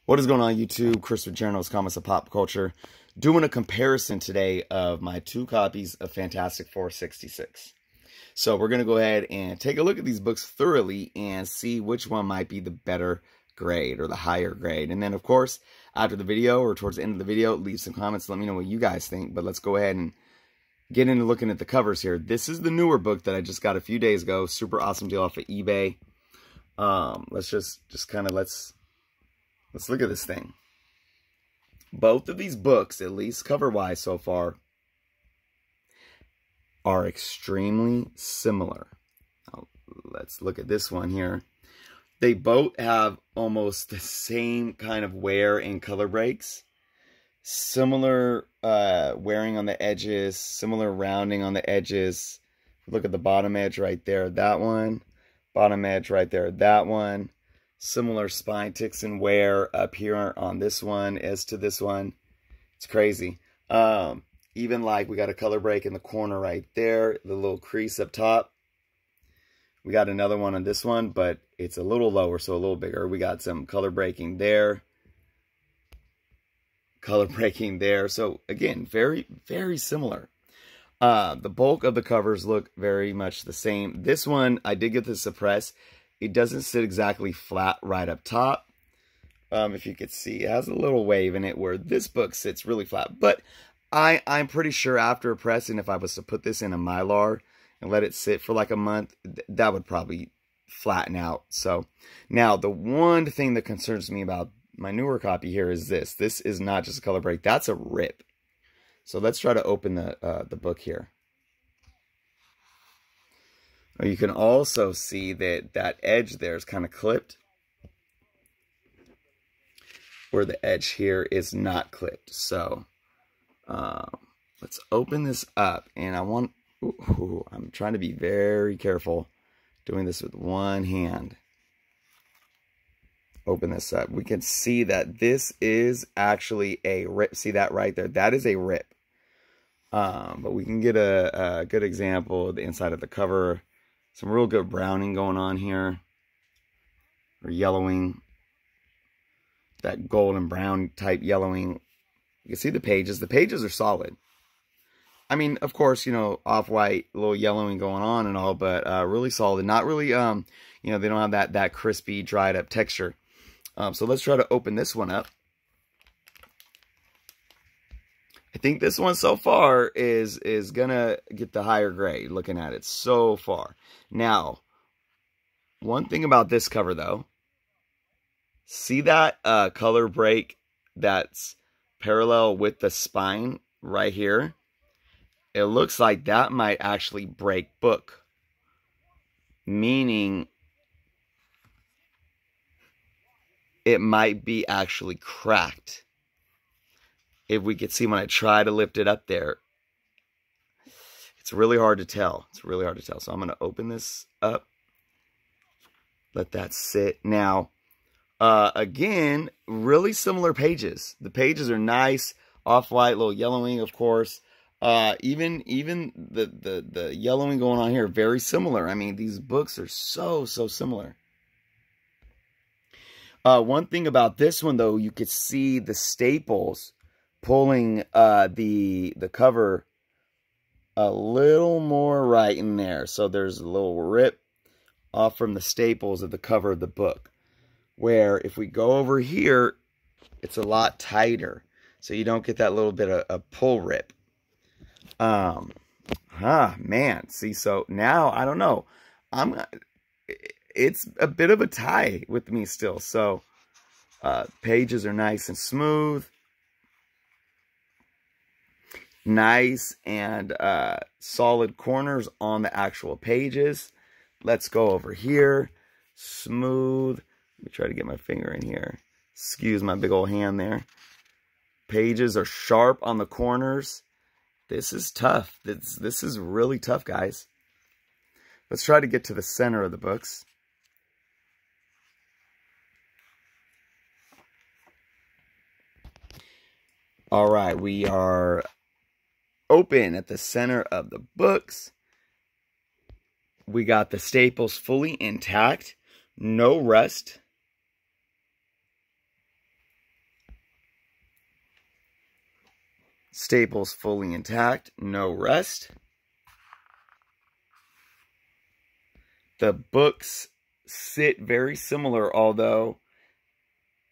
What is going on, YouTube? Chris with Journals, Comments of Pop Culture. Doing a comparison today of my two copies of Fantastic Four 66. So we're going to go ahead and take a look at these books thoroughly and see which one might be the better grade or the higher grade. And then, of course, after the video or towards the end of the video, leave some comments. Let me know what you guys think. But let's go ahead and get into looking at the covers here. This is the newer book that I just got a few days ago. Super awesome deal off of eBay. Let's look at this thing. Both of these books, at least cover-wise so far, are extremely similar. Now, let's look at this one here. They both have almost the same kind of wear and color breaks. Similar wearing on the edges, similar rounding on the edges. Look at the bottom edge right there, that one. Bottom edge right there, that one. Similar spine ticks and wear up here on this one as to this one. It's crazy. Even like we got a color break in the corner right there. The little crease up top. We got another one on this one, but it's a little lower, so a little bigger. We got some color breaking there. Color breaking there. So again, very, very similar. The bulk of the covers look very much the same. This one, I did get to suppress. It doesn't sit exactly flat right up top. If you could see, it has a little wave in it where this book sits really flat. But I'm pretty sure after pressing, if I was to put this in a Mylar and let it sit for like a month, that would probably flatten out. So now the one thing that concerns me about my newer copy here is this. This is not just a color break. That's a rip. So let's try to open the book here. You can also see that that edge there is kind of clipped, where the edge here is not clipped. So let's open this up, and I'm trying to be very careful doing this with one hand. Open this up. We can see that this is actually a rip. See that right there? That is a rip. But we can get a good example of the inside of the cover. Some real good browning going on here. Or yellowing. That golden brown type yellowing. You can see the pages. The pages are solid. I mean, of course, you know, off-white, a little yellowing going on and all, but really solid. Not really, you know, they don't have that crispy, dried up texture. So let's try to open this one up. I think this one so far is gonna get the higher grade looking at it so far. Now, one thing about this cover though, see that color break that's parallel with the spine right here? It looks like that might actually break book. Meaning it might be actually cracked. If we could see when I try to lift it up there, it's really hard to tell. It's really hard to tell. So I'm going to open this up. Let that sit. Now, again, really similar pages. The pages are nice, off-white, little yellowing, of course. Even the yellowing going on here, very similar. I mean, these books are so similar. One thing about this one, though, you could see the staples pulling the cover a little more right in there. So there's a little rip off from the staples of the cover of the book. Where if we go over here, it's a lot tighter. So you don't get that little bit of pull rip. Man. See, so now, I don't know. It's a bit of a tie with me still. So pages are nice and smooth. Nice and solid corners on the actual pages. Let's go over here. Smooth. Let me try to get my finger in here. Excuse my big old hand there. Pages are sharp on the corners. This is tough. This is really tough, guys. Let's try to get to the center of the books. All right, we are open at the center of the books. We got the staples fully intact. No rust. Staples fully intact, no rust. The books sit very similar, although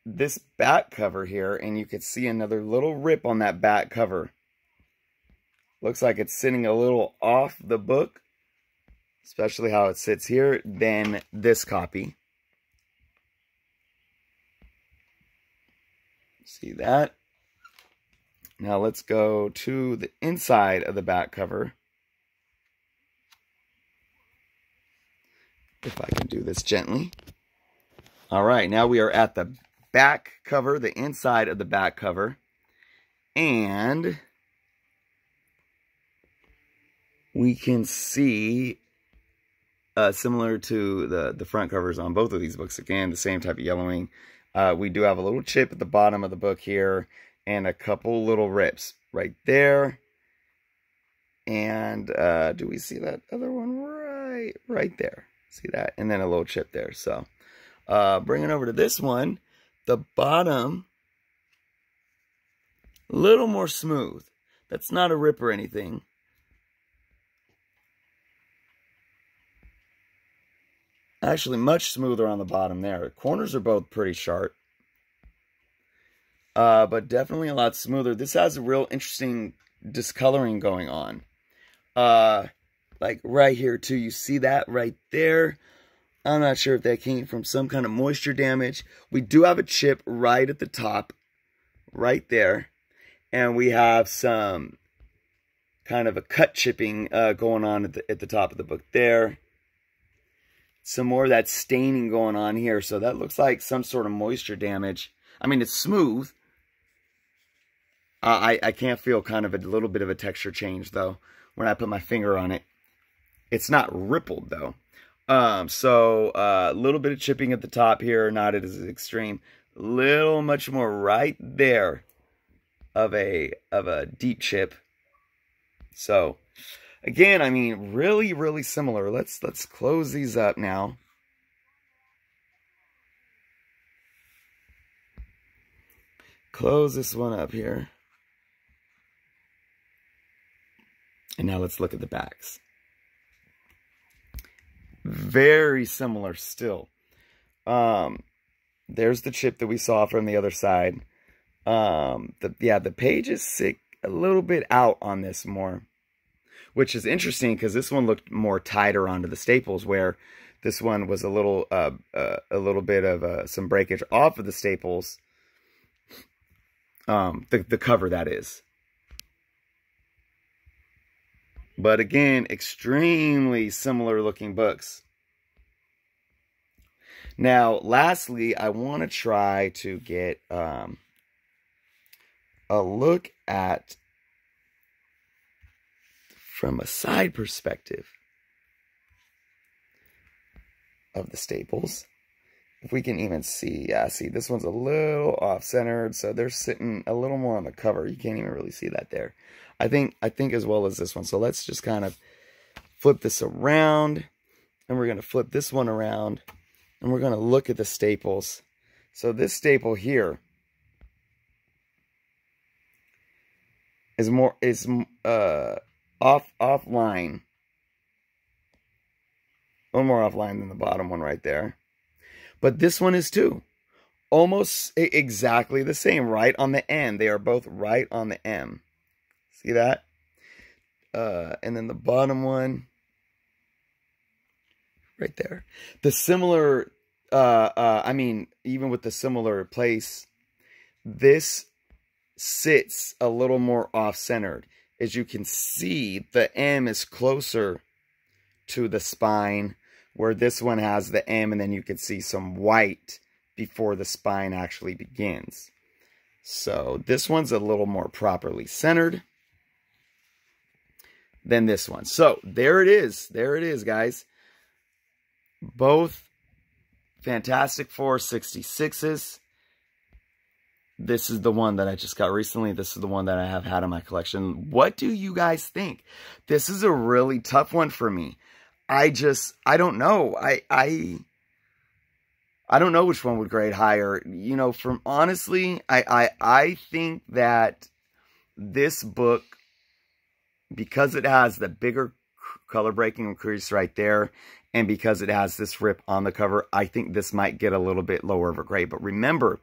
this back cover here, and you can see another little rip on that back cover. Looks like it's sitting a little off the book, especially how it sits here, than this copy. See that? Now let's go to the inside of the back cover. If I can do this gently. All right, now we are at the back cover, the inside of the back cover. And we can see, similar to the front covers on both of these books, again, the same type of yellowing. We do have a little chip at the bottom of the book here, and a couple little rips right there. And do we see that other one right there? See that? And then a little chip there. So bringing over to this one, the bottom, a little more smooth. That's not a rip or anything. Actually, much smoother on the bottom there. The corners are both pretty sharp. But definitely a lot smoother. This has a real interesting discoloring going on. Like right here too. You see that right there? I'm not sure if that came from some kind of moisture damage. We do have a chip right at the top. Right there. And we have some kind of a cut chipping going on at the top of the book there. Some more of that staining going on here. So that looks like some sort of moisture damage. I mean, it's smooth. I can't feel kind of a little bit of a texture change, though, when I put my finger on it. It's not rippled, though. So a little bit of chipping at the top here, not as extreme. Little much more right there of a deep chip. So again, I mean, really, really similar. Let's close these up now. Close this one up here. And now let's look at the backs. Very similar still. There's the chip that we saw from the other side. The pages stick a little bit out on this more, which is interesting because this one looked more tighter onto the staples, where this one was a little bit of some breakage off of the staples. The cover, that is. But again, extremely similar looking books. Now, lastly, I want to try to get a look at, from a side perspective of the staples. If we can even see, yeah, see, this one's a little off-centered, so they're sitting a little more on the cover. You can't even really see that there. I think as well as this one. So let's just kind of flip this around, and we're going to flip this one around, and we're going to look at the staples. So this staple here is offline. A little more offline than the bottom one right there. But this one is too. Almost exactly the same, right on the end. They are both right on the M. See that? And then the bottom one, right there. The similar, I mean, even with the similar place, this sits a little more off-centered. As you can see, the M is closer to the spine, where this one has the M, and then you can see some white before the spine actually begins. So this one's a little more properly centered than this one. So there it is. There it is, guys. Both Fantastic Four 66s. This is the one that I just got recently. This is the one that I have had in my collection. What do you guys think? This is a really tough one for me. I don't know. I don't know which one would grade higher. You know, honestly, I think that this book, because it has the bigger color breaking crease right there, and because it has this rip on the cover, I think this might get a little bit lower of a grade. But remember,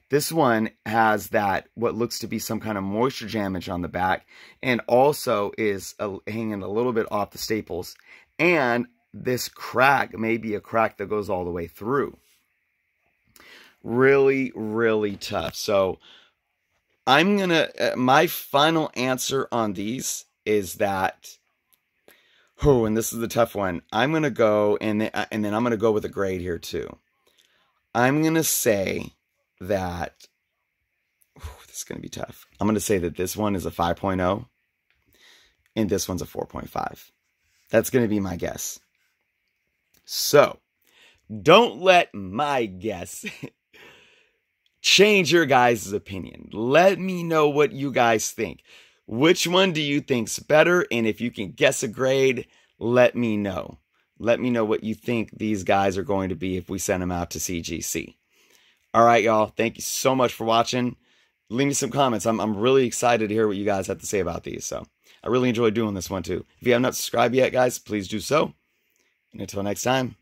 this one has that, what looks to be some kind of moisture damage on the back, and also is hanging a little bit off the staples. And this crack may be a crack that goes all the way through. Really, really tough. So I'm going to, my final answer on these is that, oh, and this is the tough one. I'm going to go, and then I'm going to go with a grade here too. I'm going to say that, this is going to be tough. I'm going to say that this one is a 5.0 and this one's a 4.5. That's going to be my guess. So, don't let my guess change your guys' opinion. Let me know what you guys think. Which one do you think's better? And if you can guess a grade, let me know. Let me know what you think these guys are going to be if we send them out to CGC. All right, y'all. Thank you so much for watching. Leave me some comments. I'm really excited to hear what you guys have to say about these. So I really enjoyed doing this one too. If you have not subscribed yet, guys, please do so. And until next time.